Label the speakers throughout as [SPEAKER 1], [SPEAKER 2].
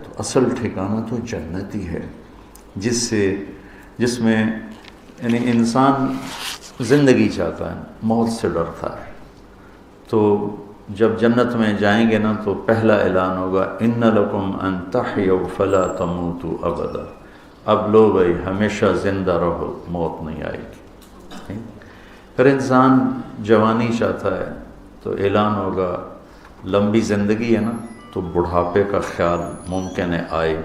[SPEAKER 1] تو اصل ٹھکانہ تو جنت ہی ہے، جس میں یعنی انسان زندگی چاہتا ہے، موت سے ڈرتا ہے۔ تو جب جنت میں جائیں گے نا تو پہلا اعلان ہوگا ان لکم ان تحیوا فلا تموتوا ابدا، اب لو بھائی ہمیشہ زندہ رہو، موت نہیں آئے گی۔ پھر انسان جوانی چاہتا ہے تو اعلان ہوگا لمبی زندگی ہے نا تو بڑھاپے کا خیال ممکن ہے آئے،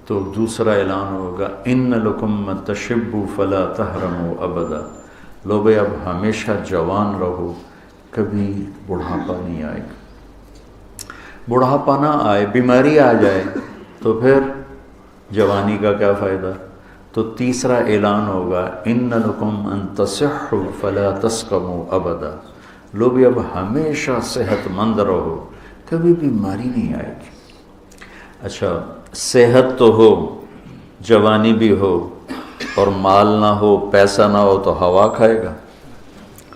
[SPEAKER 1] تو دوسرا اعلان ہوگا ان لکم من تشبوا فلا تحرموا ابدا، لو بھائی اب ہمیشہ جوان رہو، کبھی بڑھاپا نہیں آئے گا۔ بڑھاپا نہ آئے، بیماری آ جائے تو پھر جوانی کا کیا فائدہ؟ تو تیسرا اعلان ہوگا ان لکم ان تصحوا فلا تسقموا ابدا، لو بھی اب ہمیشہ صحت مند رہو، کبھی بیماری نہیں آئے گی۔ اچھا، صحت تو ہو، جوانی بھی ہو، اور مال نہ ہو، پیسہ نہ ہو تو ہوا کھائے گا۔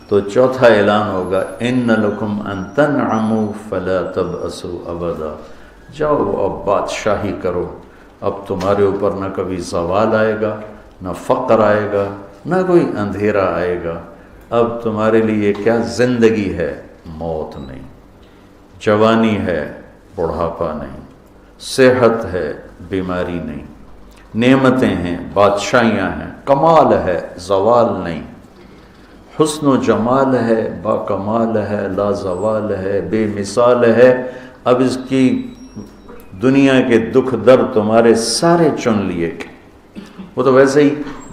[SPEAKER 1] تو چوتھا اعلان ہوگا ان لکم ان تنعموا فلا تبأسوا ابدا، جاؤ اب بادشاہی کرو، اب تمہارے اوپر نہ کبھی زوال آئے گا، نہ فقر آئے گا، نہ کوئی اندھیرا آئے گا، اب تمہارے لیے کیا زندگی ہے؟ موت نہیں، جوانی ہے، بڑھاپا نہیں، صحت ہے، بیماری نہیں، نعمتیں ہیں، بادشاہیاں ہیں، کمال ہے، زوال نہیں، حسن و جمال ہے، با کمال ہے، لا زوال ہے، بے مثال ہے۔ اب اس کی دنیا کے دکھ درد تمہارے سارے چن لیے۔ وہ تو ویسے ہی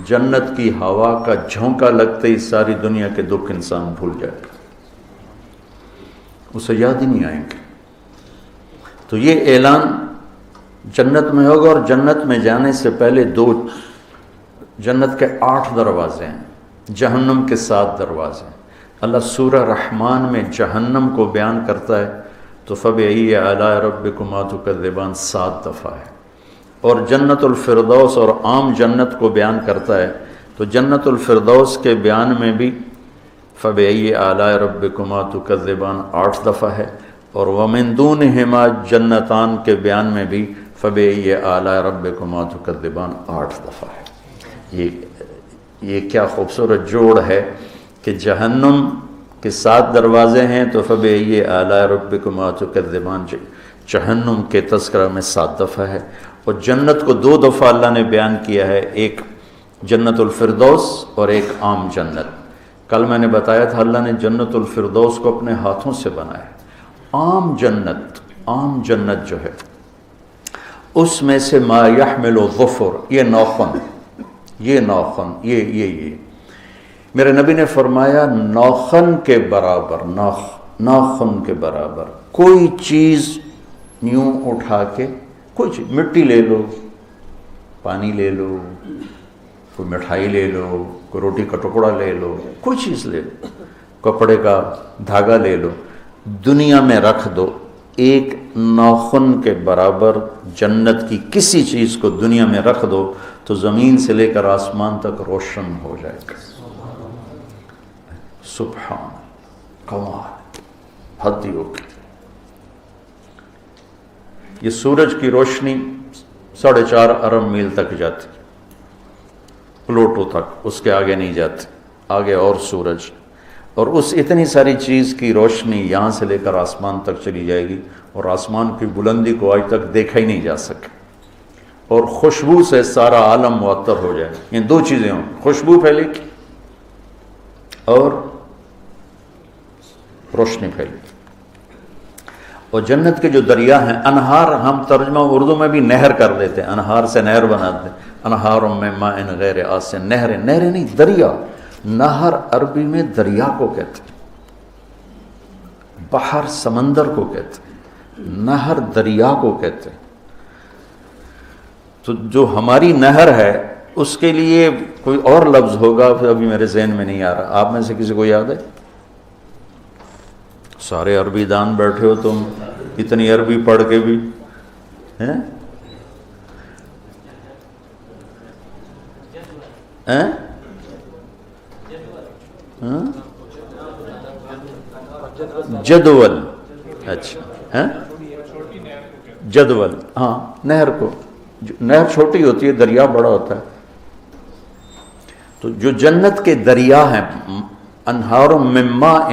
[SPEAKER 1] جنت کی ہوا کا جھونکا لگتے ہی ساری دنیا کے دکھ انسان بھول جائے گا، اسے یاد ہی نہیں آئیں گے۔ تو یہ اعلان جنت میں ہوگا، اور جنت میں جانے سے پہلے جنت کے 8 دروازے ہیں، جہنم کے 7 دروازے ہیں۔ اللہ سورہ رحمان میں جہنم کو بیان کرتا ہے تو فَبِأَيِّ آلَاءِ رَبِّكُمَا تُكَذِّبَانِ 7 دفعہ ہے، اور جنت الفردوس اور عام جنت کو بیان کرتا ہے تو جنت الفردوس کے بیان میں بھی فَبِأَيِّ آلَاءِ رَبِّكُمَا تُكَذِّبَانِ 8 دفعہ ہے، اور وَمِن دُونِهِمَا جنتان کے بیان میں بھی فَبِأَيِّ آلَاءِ رَبِّكُمَا تُكَذِّبَانِ 8 دفعہ ہے۔ یہ کیا خوبصورت جوڑ ہے کہ جہنم کے 7 دروازے ہیں تو فَبِأَيِّ آلَاءِ رَبِّكُمَا تُكَذِّبَانِ جہنم کے تذکرہ میں 7 دفعہ ہے، اور جنت کو 2 دفعہ اللہ نے بیان کیا ہے، ایک جنت الفردوس اور ایک عام جنت۔ کل میں نے بتایا تھا اللہ نے جنت الفردوس کو اپنے ہاتھوں سے بنایا۔ عام جنت جو ہے اس میں سے ما یحمل ظفر، یہ ناخن، یہ میرے نبی نے فرمایا ناخن کے برابر، ناخن کے برابر کوئی چیز یوں اٹھا کے، کوئی چیز، مٹی لے لو، پانی لے لو، کوئی مٹھائی لے لو، کوئی روٹی کا ٹکڑا لے لو، کوئی چیز لے لو، کپڑے کا دھاگا لے لو، دنیا میں رکھ دو، ایک ناخن کے برابر جنت کی کسی چیز کو دنیا میں رکھ دو تو زمین سے لے کر آسمان تک روشن ہو جائے گا۔ سبحان، کمال، حد ہی ہوگی۔ یہ سورج کی روشنی 4.5 ارب میل تک جاتی، پلوٹو تک، اس کے آگے نہیں جاتی، آگے اور سورج، اور اس اتنی ساری چیز کی روشنی یہاں سے لے کر آسمان تک چلی جائے گی، اور آسمان کی بلندی کو آج تک دیکھا ہی نہیں جا سکے، اور خوشبو سے سارا عالم معطر ہو جائے۔ یہ 2 چیزیں ہوں، خوشبو پھیلے گی اور روشنی پھیلے گی۔ اور جنت کے جو دریا ہیں، انہار، ہم ترجمہ اردو میں بھی نہر کر دیتے ہیں، انہار سے نہر بناتے ہیں، انہار من ماء غیر آسن، نہر نہیں، دریا۔ نہر عربی میں دریا کو کہتے ہیں، بحر سمندر کو کہتے ہیں، نہر دریا کو کہتے ہیں۔ تو جو ہماری نہر ہے اس کے لیے کوئی اور لفظ ہوگا، پھر ابھی میرے ذہن میں نہیں آ رہا۔ آپ میں سے کسی کو یاد ہے؟ سارے عربی دان بیٹھے ہو تم، اتنی عربی پڑھ کے بھی ہیں؟ جدول، اچھا، جدول، ہاں نہر کو، نہر چھوٹی ہوتی ہے، دریا بڑا ہوتا ہے. تو جو جنت کے دریا ہیں، انہار من ماء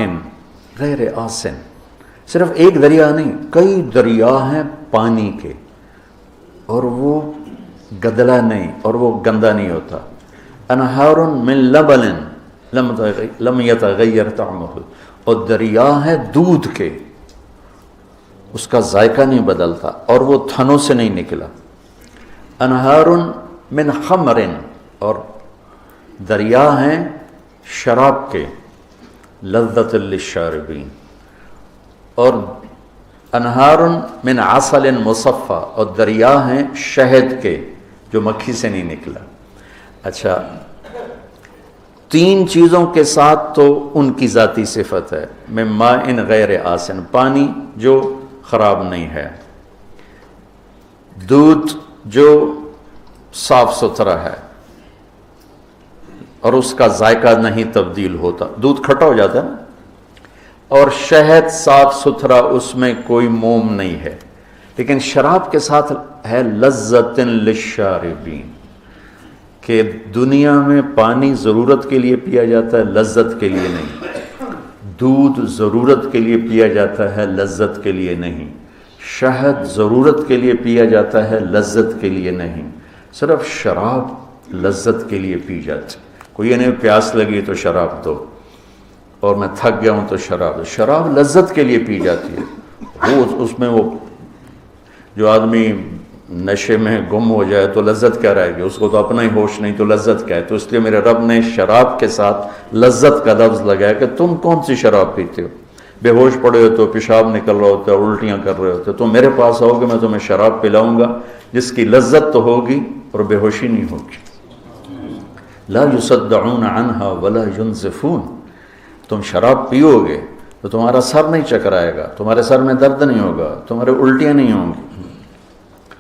[SPEAKER 1] غیر آسن، صرف ایک دریا نہیں، کئی دریا ہیں پانی کے، اور وہ گدلا نہیں اور وہ گندا نہیں ہوتا. انہار من لبن لم یتغیر طعمہ، اور دریا ہے دودھ کے، اس کا ذائقہ نہیں بدلتا اور وہ تھنوں سے نہیں نکلا. انہار من خمر، اور دریا ہیں شراب کے، لذت للشاربین. اور انہار من عسل مصفى، اور دریا ہیں شہد کے جو مکھی سے نہیں نکلا. اچھا، تین چیزوں کے ساتھ تو ان کی ذاتی صفت ہے، من ماء غیر آسن، پانی جو خراب نہیں ہے، دودھ جو صاف ستھرا ہے اور اس کا ذائقہ نہیں تبدیل ہوتا، دودھ کھٹا ہو جاتا ہے نا، اور شہد صاف ستھرا، اس میں کوئی موم نہیں ہے. لیکن شراب کے ساتھ ہے لذت للشاربین، کہ دنیا میں پانی ضرورت کے لیے پیا جاتا ہے، لذت کے لیے نہیں. دودھ ضرورت کے لیے پیا جاتا ہے، لذت کے لیے نہیں. شہد ضرورت کے لیے پیا جاتا ہے، لذت کے لیے نہیں. صرف شراب لذت کے لیے پی جاتی. کوئی نہیں پیاس لگی تو شراب دو، اور میں تھک گیا ہوں تو شراب دو. شراب لذت کے لیے پی جاتی ہے. وہ اس میں وہ جو آدمی نشے میں گم ہو جائے تو لذت کیا رہے گی، اس کو تو اپنا ہی ہوش نہیں، تو لذت کیا ہے. تو اس لیے میرے رب نے شراب کے ساتھ لذت کا لفظ لگایا کہ تم کون سی شراب پیتے ہو، بے ہوش پڑے ہو تو پیشاب نکل رہا ہوتا ہے، الٹیاں کر رہے ہوتے، تم میرے پاس آؤ گے میں تمہیں شراب پلاؤں گا جس کی لذت تو ہوگی اور بے ہوشی نہیں ہوگی. لا یصدعون عنہا ولا ینزفون. تم شراب پیو گے تو تمہارا سر نہیں چکرائے گا، تمہارے سر میں درد نہیں ہوگا، تمہارے الٹیاں نہیں ہوں گی.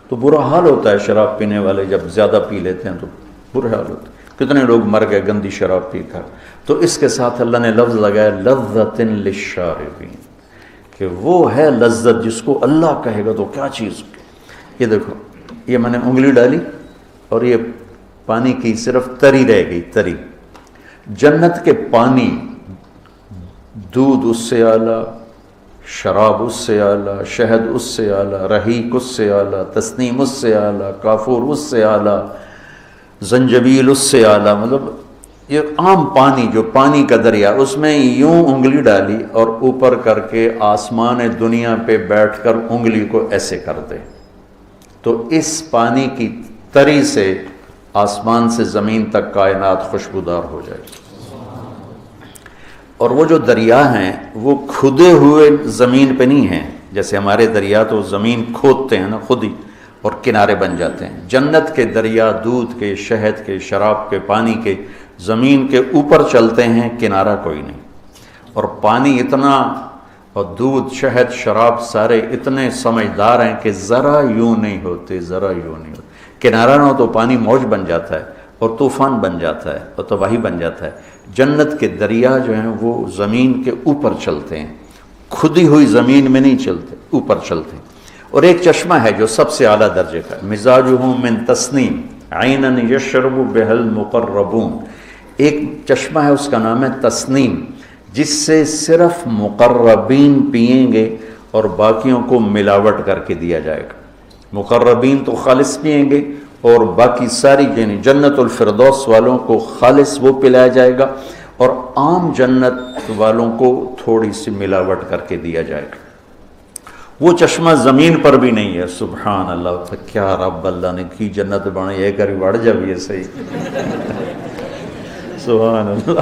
[SPEAKER 1] تو برا حال ہوتا ہے شراب پینے والے، جب زیادہ پی لیتے ہیں تو برا حال ہوتا ہے. کتنے لوگ مر گئے گندی شراب پی کر. تو اس کے ساتھ اللہ نے لفظ لگایا لذت للشاربین، کہ وہ ہے لذت جس کو اللہ کہے گا تو کیا چیز. یہ دیکھو، یہ میں نے انگلی ڈالی اور یہ پانی کی صرف تری رہ گئی، تری. جنت کے پانی، دودھ اس سے اعلیٰ، شراب اس سے اعلیٰ، شہد اس سے اعلیٰ، رحیق اس سے اعلیٰ، تسنیم اس سے اعلیٰ، کافور اس سے اعلیٰ، زنجبیل اس سے اعلیٰ. مطلب یہ عام پانی جو پانی کا دریا، اس میں یوں انگلی ڈالی اور اوپر کر کے آسمان دنیا پہ بیٹھ کر انگلی کو ایسے کر دے تو اس پانی کی تری سے آسمان سے زمین تک کائنات خوشبودار ہو جائے. اور وہ جو دریا ہیں وہ کھدے ہوئے زمین پہ نہیں ہیں، جیسے ہمارے دریا تو زمین کھودتے ہیں نا خود ہی اور کنارے بن جاتے ہیں. جنت کے دریا دودھ کے، شہد کے، شراب کے، پانی کے زمین کے اوپر چلتے ہیں، کنارہ کوئی نہیں. اور پانی اتنا، اور دودھ، شہد، شراب سارے اتنے سمجھدار ہیں کہ ذرا یوں نہیں ہوتے، ذرا یوں نہیں ہوتے. کنارہ نہ ہو تو پانی موج بن جاتا ہے اور طوفان بن جاتا ہے اور تباہی بن جاتا ہے. جنت کے دریا جو ہیں وہ زمین کے اوپر چلتے ہیں، کھدی ہوئی زمین میں نہیں چلتے، اوپر چلتے ہیں. اور ایک چشمہ ہے جو سب سے اعلیٰ درجے کا، مزاجہ من تسنیم عینا یشرب بها المقربون. ایک چشمہ ہے، اس کا نام ہے تسنیم، جس سے صرف مقربین پئیں گے اور باقیوں کو ملاوٹ کر کے دیا جائے گا. مقربین تو خالص پئیں گے اور باقی ساری یعنی جنت الفردوس والوں کو خالص وہ پلایا جائے گا، اور عام جنت والوں کو تھوڑی سی ملاوٹ کر کے دیا جائے گا. وہ چشمہ زمین پر بھی نہیں ہے. سبحان اللہ، کیا رب اللہ نے کی جنت بنائی ہے، کری بڑھ جب یہ صحیح. سبحان اللہ.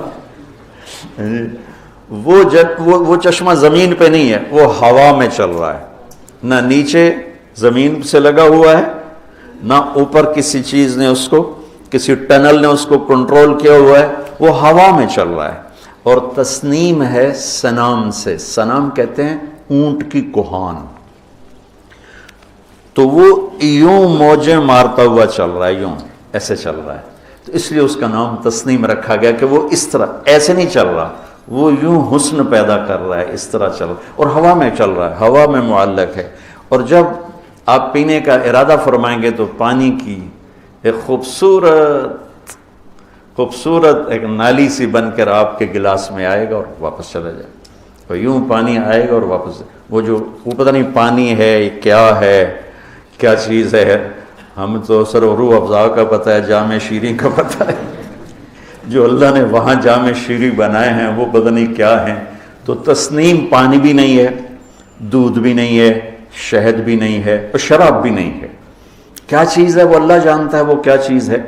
[SPEAKER 1] وہ چشمہ زمین پہ نہیں ہے، وہ ہوا میں چل رہا ہے، نہ نیچے زمین سے لگا ہوا ہے، نہ اوپر کسی چیز نے اس کو، کسی ٹنل نے اس کو کنٹرول کیا ہوا ہے، وہ ہوا میں چل رہا ہے. اور تسنیم ہے سنام سے، سنام کہتے ہیں اونٹ کی کوہان. تو وہ یوں موجیں مارتا ہوا چل رہا ہے، یوں ایسے چل رہا ہے، تو اس لیے اس کا نام تسنیم رکھا گیا کہ وہ اس طرح ایسے نہیں چل رہا، وہ یوں حسن پیدا کر رہا ہے، اس طرح چل رہا ہے، اور ہوا میں چل رہا ہے، ہوا میں معلق ہے. اور جب آپ پینے کا ارادہ فرمائیں گے تو پانی کی ایک خوبصورت ایک نالی سی بن کر آپ کے گلاس میں آئے گا اور واپس چلا جائے گا، اور یوں پانی آئے گا اور واپس، وہ پتہ نہیں پانی ہے کیا چیز ہے، ہم تو صرف روح افزا کا پتہ ہے، جام شیریں کا پتہ ہے، جو اللہ نے وہاں جام شیریں بنائے ہیں وہ پتہ نہیں کیا ہیں۔ تو تسنیم پانی بھی نہیں ہے، دودھ بھی نہیں ہے، شہد بھی نہیں ہے، اور شراب بھی نہیں ہے، کیا چیز ہے وہ اللہ جانتا ہے وہ کیا چیز ہے۔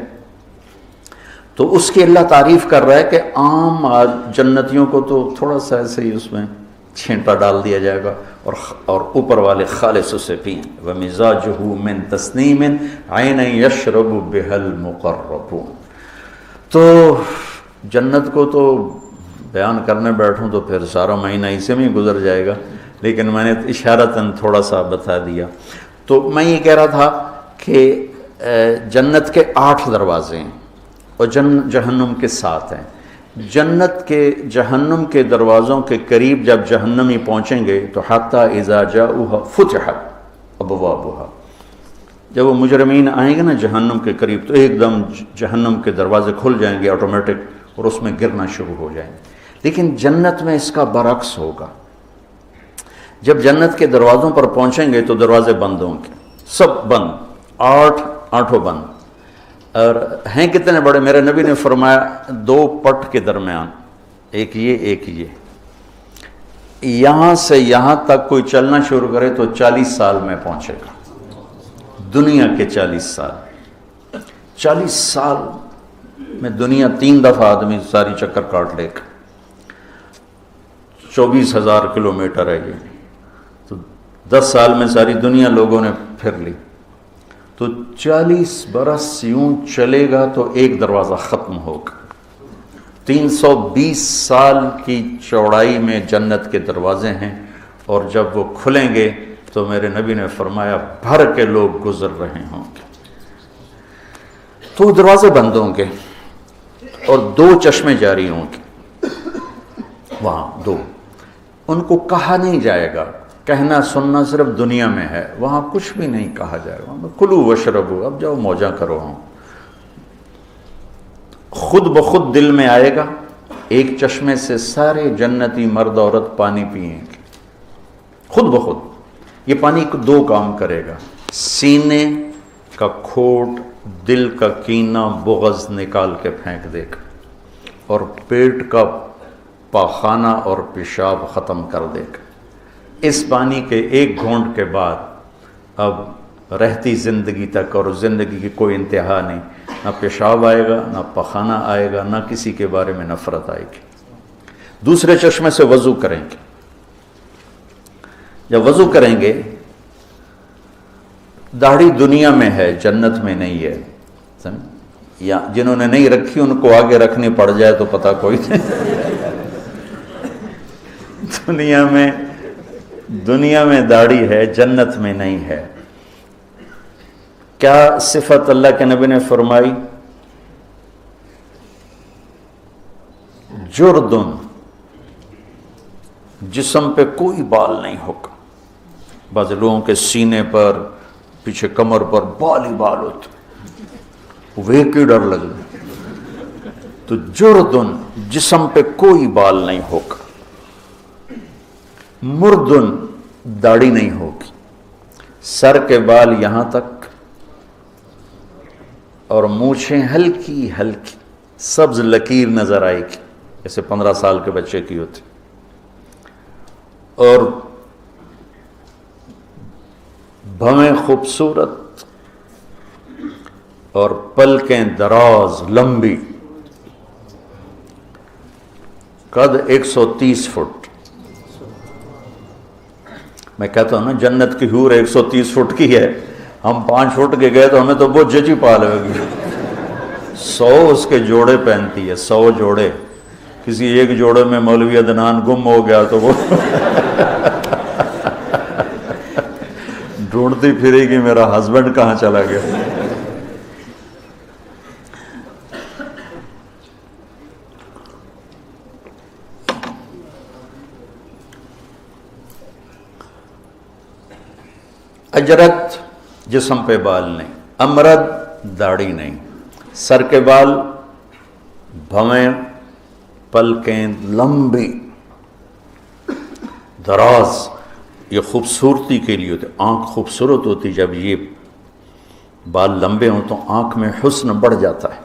[SPEAKER 1] تو اس کی اللہ تعریف کر رہا ہے کہ عام جنتیوں کو تو تھوڑا سا ایسے ہی اس میں چھینٹا ڈال دیا جائے گا اور اوپر والے خالص اسے پئیں۔ وَمِزَاجُهُ مِن تَسْنِيمٍ عَيْنًا يَشْرَبُ بِهَا الْمُقَرَّبُونَ۔ تو جنت کو تو بیان کرنے بیٹھوں تو پھر سارا مہینہ اسی میں گزر جائے گا، لیکن میں نے اشارتاً تھوڑا سا بتا دیا۔ تو میں یہ کہہ رہا تھا کہ جنت کے 8 دروازے ہیں اور جہنم کے 7 ہیں۔ جہنم کے دروازوں کے قریب جب جہنمی پہنچیں گے تو حتی اذا جاؤها فتحت ابوابها، جب وہ مجرمین آئیں گے نا جہنم کے قریب تو ایک دم جہنم کے دروازے کھل جائیں گے آٹومیٹک، اور اس میں گرنا شروع ہو جائیں گے۔ لیکن جنت میں اس کا برعکس ہوگا، جب جنت کے دروازوں پر پہنچیں گے تو دروازے بند ہوں گے، سب بند، 8 بند۔ اور ہیں کتنے بڑے؟ میرے نبی نے فرمایا 2 پٹ کے درمیان، ایک یہ، یہاں سے یہاں تک کوئی چلنا شروع کرے تو 40 سال میں پہنچے گا، دنیا کے 40 سال میں دنیا 3 دفعہ آدمی ساری چکر کاٹ لے گا، 24,000 کلومیٹر ہے یہ، تو 10 سال میں ساری دنیا لوگوں نے پھر لی، تو 40 برس یوں چلے گا تو ایک دروازہ ختم ہوگا۔ 320 سال کی چوڑائی میں جنت کے دروازے ہیں، اور جب وہ کھلیں گے تو میرے نبی نے فرمایا بھر کے لوگ گزر رہے ہوں گے، تو دروازے بند ہوں گے اور 2 چشمے جاری ہوں گے وہاں، 2، ان کو کہا نہیں جائے گا، کہنا سننا صرف دنیا میں ہے، وہاں کچھ بھی نہیں کہا جائے گا، کلو وشربو، اب جاؤ موجاں کرو۔ ہوں خود بخود دل میں آئے گا، ایک چشمے سے سارے جنتی مرد عورت پانی پئیں گے خود بخود۔ یہ پانی 2 کام کرے گا، سینے کا کھوٹ، دل کا کینہ بغض نکال کے پھینک دے گا، اور پیٹ کا پاخانہ اور پیشاب ختم کر دے گا۔ اس پانی کے 1 گھونٹ کے بعد اب رہتی زندگی تک، اور زندگی کی کوئی انتہا نہیں، نہ پیشاب آئے گا، نہ پخانہ آئے گا، نہ کسی کے بارے میں نفرت آئے گی۔ دوسرے چشمے سے وضو کریں گے، جب وضو کریں گے، داڑھی دنیا میں ہے جنت میں نہیں ہے، یا جنہوں نے نہیں رکھی ان کو آگے رکھنی پڑ جائے تو پتہ کوئی نہیں۔ دنیا میں داڑھی ہے، جنت میں نہیں ہے۔ کیا صفت اللہ کے نبی نے فرمائی؟ جردن، جسم پہ کوئی بال نہیں ہوگا۔ بعض لوگوں کے سینے پر، پیچھے کمر پر بال ہی بال ہوتے، وہ کی ڈر لگے۔ تو جردن، جسم پہ کوئی بال نہیں ہوگا۔ مردن، داڑھی نہیں ہوگی، سر کے بال یہاں تک، اور مونچھیں ہلکی ہلکی سبز لکیر نظر آئے گی، جیسے 15 سال کے بچے کی ہوتی، اور بھویں خوبصورت، اور پلکیں دراز لمبی، قد 130 فٹ۔ میں کہتا ہوں نا جنت کی حور 130 فٹ کی ہے، ہم 5 فٹ کے گئے تو ہمیں تو بہت جچی پا لے گی۔ 100 اس کے جوڑے پہنتی ہے، 100 جوڑے، کسی ایک جوڑے میں مولوی عدنان گم ہو گیا تو وہ ڈھونڈتی پھرے گی میرا ہسبینڈ کہاں چلا گیا۔ اجرت جسم پہ بال نہیں، امرد داڑھی نہیں، سر کے بال بھویں، پلکیں لمبی دراز، یہ خوبصورتی کے لیے ہوتے، آنکھ خوبصورت ہوتی، جب یہ بال لمبے ہوں تو آنکھ میں حسن بڑھ جاتا ہے۔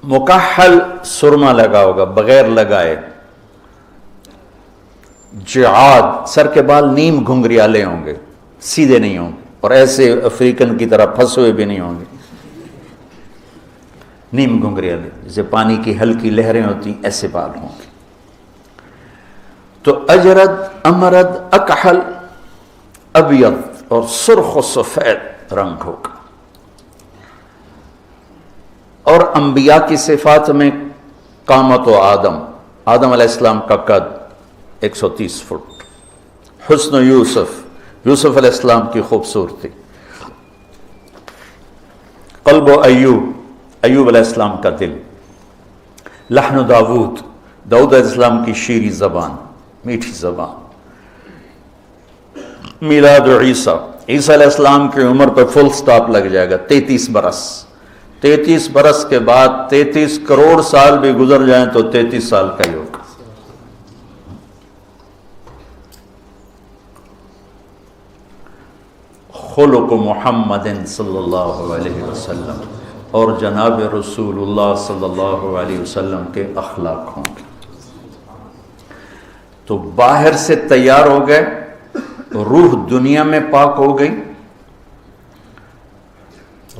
[SPEAKER 1] مکحل سرما لگا ہوگا بغیر لگائے، جعاد سر کے بال نیم گھنگریالے ہوں گے، سیدھے نہیں ہوں گے، اور ایسے افریقن کی طرح پھنسے ہوئے بھی نہیں ہوں گے، نیم گھنگریالے، جیسے پانی کی ہلکی لہریں ہوتی ایسے بال ہوں گے۔ تو اجرد، امرد، اکحل، ابیض اور سرخ و سفید رنگ ہوگا۔ اور انبیاء کی صفات میں قامت و آدم علیہ السلام کا قد 130 فٹ، حسن یوسف علیہ السلام کی خوبصورتی، قلب و ایوب علیہ السلام کا دل، لحن داود علیہ السلام کی شیریں زبان، میٹھی زبان، میلاد عیسیٰ علیہ السلام کی عمر پہ فل سٹاپ لگ جائے گا، 33 برس، 33 برس کے بعد 33 کروڑ سال بھی گزر جائیں تو 33 سال کا ہی ہوگا۔ خلق محمد صلی اللہ علیہ وسلم، اور جناب رسول اللہ صلی اللہ علیہ وسلم کے اخلاق ہوں گے۔ تو باہر سے تیار ہو گئے، روح دنیا میں پاک ہو گئی،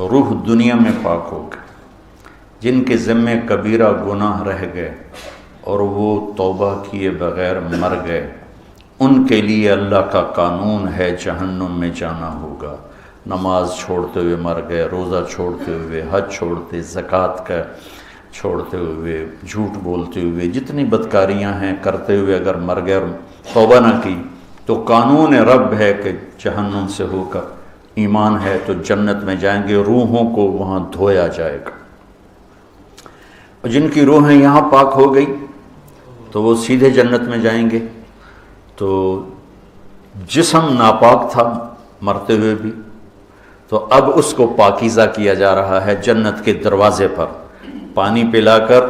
[SPEAKER 1] روح دنیا میں پاک ہو گئی۔ جن کے ذمے کبیرہ گناہ رہ گئے اور وہ توبہ کیے بغیر مر گئے، ان کے لیے اللہ کا قانون ہے جہنم میں جانا ہوگا۔ نماز چھوڑتے ہوئے مر گئے، روزہ چھوڑتے ہوئے، حج چھوڑتے، زکوٰۃ کا چھوڑتے ہوئے، جھوٹ بولتے ہوئے، جتنی بدکاریاں ہیں کرتے ہوئے اگر مر گئے اور توبہ نہ کی تو قانون رب ہے کہ جہنم سے ہو کر ایمان ہے تو جنت میں جائیں گے، روحوں کو وہاں دھویا جائے گا۔ اور جن کی روحیں یہاں پاک ہو گئی تو وہ سیدھے جنت میں جائیں گے۔ تو جسم ناپاک تھا مرتے ہوئے بھی، تو اب اس کو پاکیزہ کیا جا رہا ہے جنت کے دروازے پر، پانی پلا کر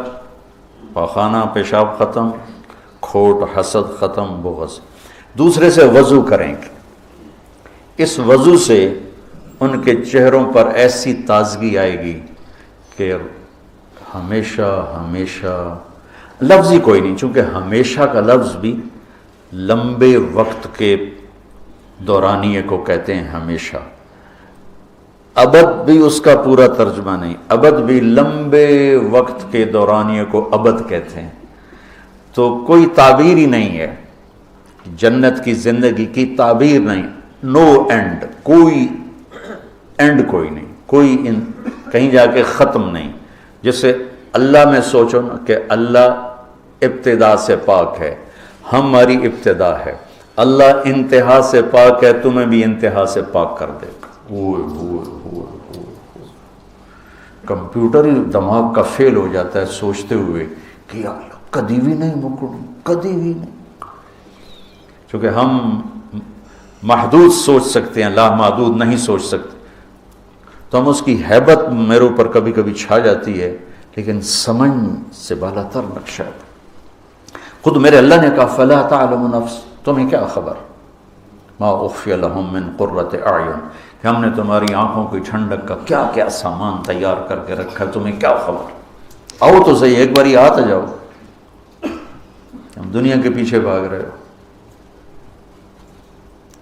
[SPEAKER 1] پاخانہ پیشاب ختم، کھوٹ حسد ختم، بغض، دوسرے سے وضو کریں گے۔ اس وضو سے ان کے چہروں پر ایسی تازگی آئے گی کہ ہمیشہ ہمیشہ، لفظ ہی کوئی نہیں، چونکہ ہمیشہ کا لفظ بھی لمبے وقت کے دورانیے کو کہتے ہیں ہمیشہ، ابد بھی اس کا پورا ترجمہ نہیں، ابد بھی لمبے وقت کے دورانیے کو ابد کہتے ہیں۔ تو کوئی تعبیر ہی نہیں ہے، جنت کی زندگی کی تعبیر نہیں، نو اینڈ، کوئی اینڈ کوئی نہیں، کوئی کہیں جا کے ختم نہیں۔ جیسے اللہ میں سوچو نا کہ اللہ ابتدا سے پاک ہے، ہماری ابتدا ہے، اللہ انتہا سے پاک ہے، تمہیں بھی انتہا سے پاک کر دے گا۔ کمپیوٹر ہی دماغ کا فیل ہو جاتا ہے سوچتے ہوئے کہ یا اللہ کدی بھی نہیں مکڑوں، کدی بھی نہیں، چونکہ ہم محدود سوچ سکتے ہیں، لامحدود نہیں سوچ سکتے، تو ہم اس کی ہیبت میرے اوپر کبھی کبھی چھا جاتی ہے، لیکن سمجھ سے بالا تر نقشہ ہے۔ خود میرے اللہ نے کہا فلا تعلم نفس، تمہیں کیا خبر، ما اخفی لہم من قرۃ اعین، کہ ہم نے تمہاری آنکھوں کی ٹھنڈک کا کیا کیا سامان تیار کر کے رکھا، تمہیں کیا خبر، آؤ تو صحیح ایک باری آ جاؤ، ہم دنیا کے پیچھے بھاگ رہے ہو۔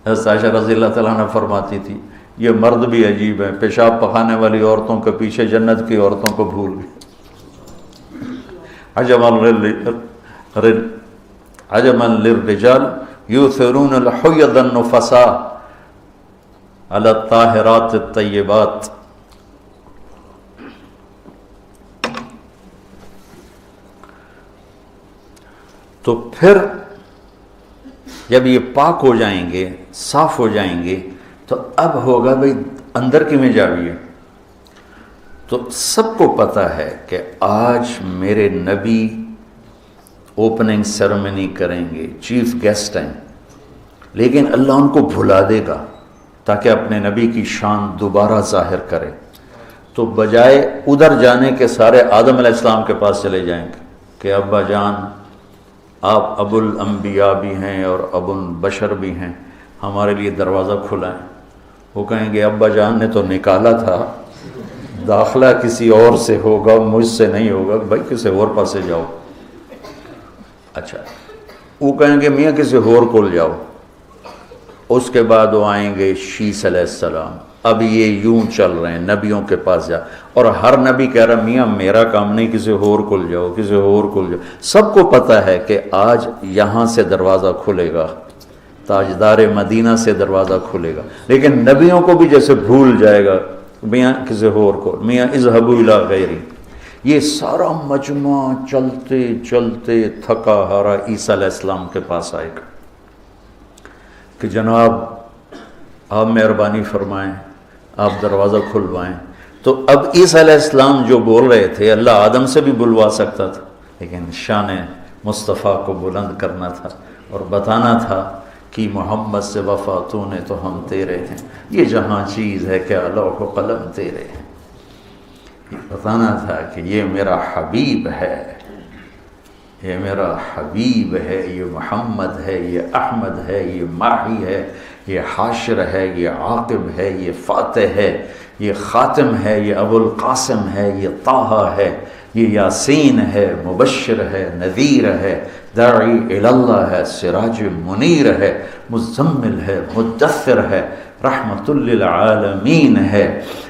[SPEAKER 1] حضرت عائشہ رضی اللہ تعالیٰ عنہ فرماتی تھی یہ مرد بھی عجیب ہے، پیشاب پخانے والی عورتوں کے پیچھے جنت کی عورتوں کو بھول گئے۔ عجبا للرجال یؤثرون الحیض النفساء علی الطاہرات الطیبات۔ تو پھر جب یہ پاک ہو جائیں گے، صاف ہو جائیں گے، تو اب ہوگا بھئی اندر کی میں جاویے۔ تو سب کو پتہ ہے کہ آج میرے نبی اوپننگ سیرمنی کریں گے، چیف گیسٹ ہیں، لیکن اللہ ان کو بھلا دے گا تاکہ اپنے نبی کی شان دوبارہ ظاہر کرے. تو بجائے ادھر جانے کے سارے آدم علیہ السلام کے پاس چلے جائیں گے کہ ابا جان آپ ابو الانبیاء بھی ہیں اور ابو البشر بھی ہیں، ہمارے لیے دروازہ کھلائیں. وہ کہیں گے ابا جان نے تو نکالا تھا، داخلہ کسی اور سے ہوگا، مجھ سے نہیں ہوگا، بھائی کسی اور پاس سے جاؤ. اچھا وہ کہیں گے میاں کسی اور کول جاؤ. اس کے بعد وہ آئیں گے شیس علیہ السلام. اب یہ یوں چل رہے ہیں نبیوں کے پاس جا، اور ہر نبی کہہ رہا میاں میرا کام نہیں، کسی اور کول جاؤ، کسی اور کول جاؤ. سب کو پتہ ہے کہ آج یہاں سے دروازہ کھلے گا، تاجدار مدینہ سے دروازہ کھلے گا. لیکن نبیوں کو بھی جیسے بھول جائے گا، میاں کسی اور کو، میاں اذهبوا الی غیری. یہ سارا مجمع چلتے چلتے تھکا ہارا عیسیٰ علیہ السلام کے پاس آئے گا کہ جناب آپ مہربانی فرمائیں، آپ دروازہ کھلوائیں. تو اب عیسیٰ علیہ السلام جو بول رہے تھے اللہ آدم سے بھی بلوا سکتا تھا، لیکن شان مصطفیٰ کو بلند کرنا تھا اور بتانا تھا کہ محمد سے وفا تو نے تو ہم تیرے ہیں. یہ جہاں چیز ہے کہ لوح و قلم تیرے ہیں. یہ بتانا تھا کہ یہ میرا حبیب ہے، یہ میرا حبیب ہے، یہ محمد ہے، یہ احمد ہے، یہ ماہی ہے، یہ حاشر ہے، یہ عاقب ہے، یہ فاتح ہے، یہ خاتم ہے، یہ ابو القاسم ہے، یہ طٰہٰ ہے، یہ یاسین ہے، مبشر ہے، نذیر ہے، داعی اللہ ہے، سراج منیر ہے، مزمل ہے، مدثر ہے، رحمت للعالمین ہے،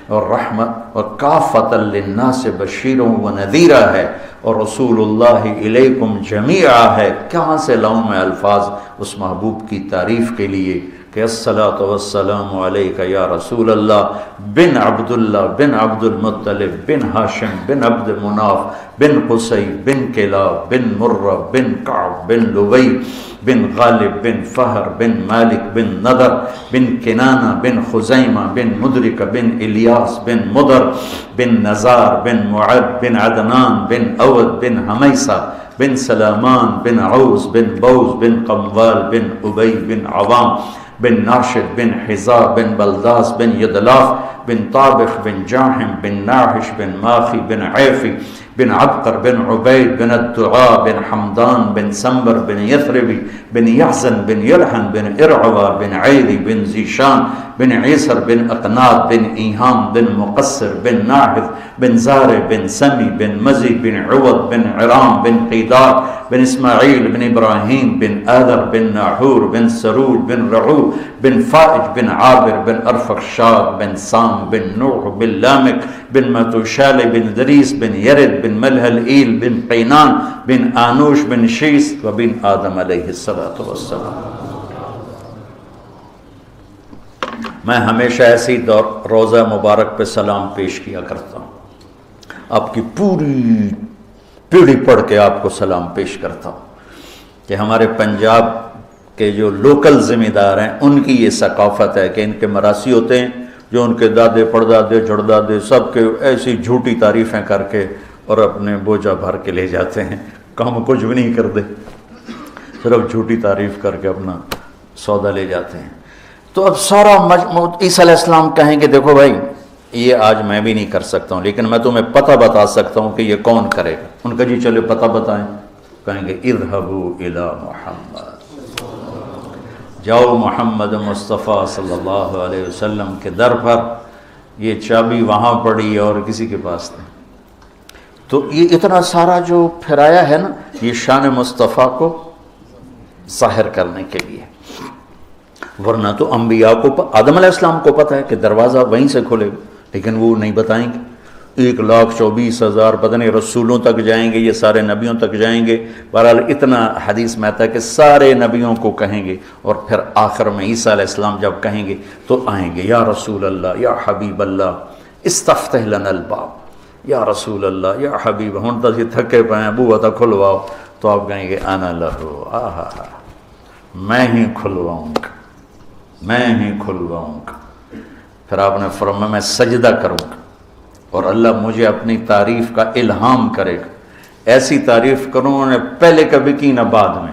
[SPEAKER 1] اور رحمت اور کافۃ للناس بشیر و نذیرہ ہے، اور رسول اللہ الیکم جمیعا ہے. کہاں سے لاؤں میں الفاظ اس محبوب کی تعریف کے لیے کہ الصلاۃ والسلام علیک یا رسول اللہ بن عبداللہ بن عبد المطلب بن ہاشم بن عبد مناف بن قصی بن کلاب بن مرہ بن کعب بن لبی بن غالب بن فہر بن مالک بن نضر بن کنانہ بن خزیمہ بن مدرک بن الیاس بن مدر بن نزار بن معد بن عدنان بن اود بن حمیسہ بن سلامان بن عوس بن بوز بن قموال بن ابی بن عوام بن ناشد بن حذا بن بلداس بن یدلاف بن طابخ بن جاحم بن ناحش بن ماخی بن عیفی بن عبقر بن عبید بن الدعاء بن حمدان بن سنبر بن یثربی بن یحزن بن یلحن بن ارعوا بن عیلی بن زیشان بن عیسر بن اقناد بن ایہام بن مقصر بن ناحذ بن زار بن سمی بن مزی بن عوض بن عرام بن قیدار بن اسماعیل بن ابراہیم بن آذر بن ناحور بن سروج بن رعو بن فائج بن عابر بن ارفخشاد بن سام بن نوح بن لامک بن متوشال بن دریس بن یرد بن ملہل ایل بن قینان بن آنوش بن شیس و بن آدم علیہ السلام. میں ہمیشہ ایسی روزہ مبارک پہ سلام پیش کیا کرتا ہوں، آپ کی پوری پیڑھی پڑھ کے آپ کو سلام پیش کرتا ہوں کہ ہمارے پنجاب کے جو لوکل ذمہ دار ہیں ان کی یہ ثقافت ہے کہ ان کے مراسی ہوتے ہیں جو ان کے دادے پڑدادے جڑدادے سب کے ایسی جھوٹی تعریفیں کر کے اور اپنے بوجھا بھر کے لے جاتے ہیں، کام کچھ بھی نہیں کرتے، صرف جھوٹی تعریف کر کے اپنا سودا لے جاتے ہیں. تو اب سارا مجموع عیسیٰ علیہ السلام کہیں گے دیکھو بھائی یہ آج میں بھی نہیں کر سکتا ہوں، لیکن میں تمہیں پتہ بتا سکتا ہوں کہ یہ کون کرے گا. ان کا جی چلے پتہ بتائیں. کہیں گے اذهبوا الی محمد، جاؤ محمد مصطفیٰ صلی اللہ علیہ وسلم کے در پر. یہ چابی وہاں پڑی اور کسی کے پاس نہیں. تو یہ اتنا سارا جو پھرایا ہے نا یہ شان مصطفیٰ کو ظاہر کرنے کے لیے، ورنہ تو انبیاء کو آدم علیہ السلام کو پتہ ہے کہ دروازہ وہیں سے کھلے گا، لیکن وہ نہیں بتائیں گے. 1,24,000 پتہ نہیں رسولوں تک جائیں گے، یہ سارے نبیوں تک جائیں گے. بہرحال اتنا حدیث میں آتا ہے کہ سارے نبیوں کو کہیں گے، اور پھر آخر میں عیسیٰ علیہ السلام جب کہیں گے تو آئیں گے یا رسول اللہ یا حبیب اللہ استفتح لنا الباب، یا رسول اللہ یا حبیب. ہوں تو یہ تھکے پے ہیں بوا تو کھلواؤ. تو آپ کہیں گے انا لہو، آہا میں ہی کھلواؤں گا، میں ہی کھلواؤں گا. پھر آپ نے فرمایا میں سجدہ کروں گا اور اللہ مجھے اپنی تعریف کا الہام کرے گا. ایسی تعریف کروں نے پہلے کبھی کی نہ بعد میں.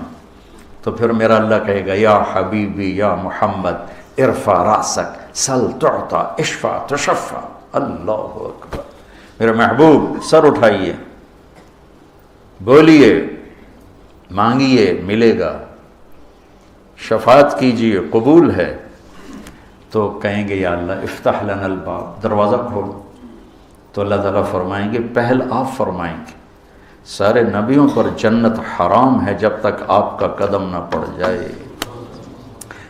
[SPEAKER 1] تو پھر میرا اللہ کہے گا یا حبیبی یا محمد ارفع راسک سل تعطا اشفع تشفع. اللہ اکبر. میرے محبوب سر اٹھائیے، بولیے، مانگیے، ملے گا، شفاعت کیجیے، قبول ہے. تو کہیں گے یا اللہ افتح لنا الباب، دروازہ کھولو. تو اللہ تعالیٰ فرمائیں گے پہل آپ فرمائیں گے سارے نبیوں پر جنت حرام ہے جب تک آپ کا قدم نہ پڑ جائے.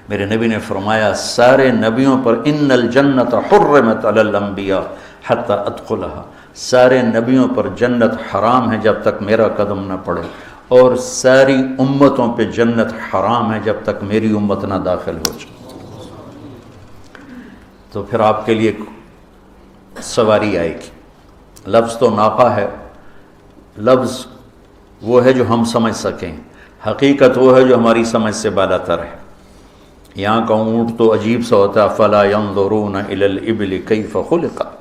[SPEAKER 1] میرے نبی نے فرمایا سارے نبیوں پر ان الجنت حرمت علی الانبیاء حتی ادخلها، سارے نبیوں پر جنت حرام ہے جب تک میرا قدم نہ پڑے، اور ساری امتوں پہ جنت حرام ہے جب تک میری امت نہ داخل ہو جائے. تو پھر آپ کے لیے سواری آئے گی. لفظ تو ناقہ ہے، لفظ وہ ہے جو ہم سمجھ سکیں، حقیقت وہ ہے جو ہماری سمجھ سے بالا تر ہے. یہاں کا اونٹ تو عجیب سا ہوتا ہے، فلا ينظرون الى الابل کیف خلقت.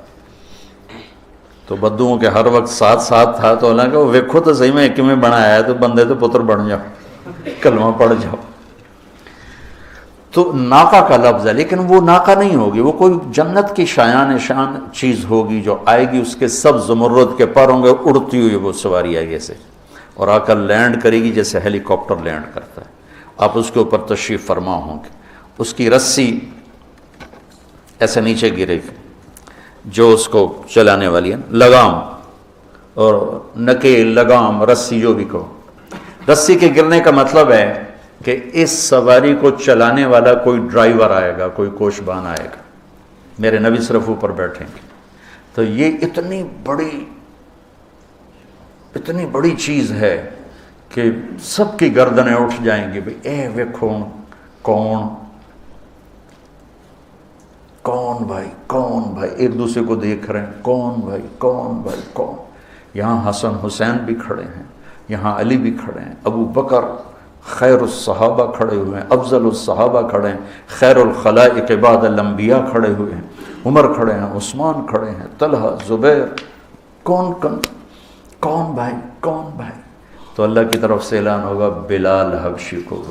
[SPEAKER 1] تو بدوؤں کے ہر وقت ساتھ ساتھ تھا تو اللہ کہ وہ ویکھو تو صحیح میں کیویں بنایا ہے، تو بندے تو پتر بن جاؤ، کلمہ پڑھ جاؤ. تو ناقہ کا لفظ ہے، لیکن وہ ناقہ نہیں ہوگی، وہ کوئی جنت کی شایان شان چیز ہوگی جو آئے گی. اس کے سب زمرد کے پر ہوں گے، اڑتی ہوئی وہ سواری آئے گی ایسے، اور آ کر لینڈ کرے گی جیسے ہیلی کاپٹر لینڈ کرتا ہے. آپ اس کے اوپر تشریف فرما ہوں گے. اس کی رسی ایسے نیچے گرے گی جو اس کو چلانے والی ہے، لگام اور نکیل، لگام، رسی جو بھی کہو. رسی کے گرنے کا مطلب ہے کہ اس سواری کو چلانے والا کوئی ڈرائیور آئے گا، کوئی کوشبان آئے گا. میرے نبی صرف اوپر بیٹھیں گے. تو یہ اتنی بڑی چیز ہے کہ سب کی گردنیں اٹھ جائیں گی. بھئی اے ویکھو کون بھائی، ایک دوسرے کو دیکھ رہے ہیں، کون. یہاں حسن حسین بھی کھڑے ہیں، یہاں علی بھی کھڑے ہیں، ابو بکر خیر الصحابہ کھڑے ہوئے ہیں، افضل الصحابہ کھڑے ہیں، خیر الخلائق بعد الانبیاء کھڑے ہوئے ہیں، عمر کھڑے ہیں، عثمان کھڑے ہیں، طلحہ، زبیر. کون بھائی. تو اللہ کی طرف سے اعلان ہوگا بلال حبشی کو.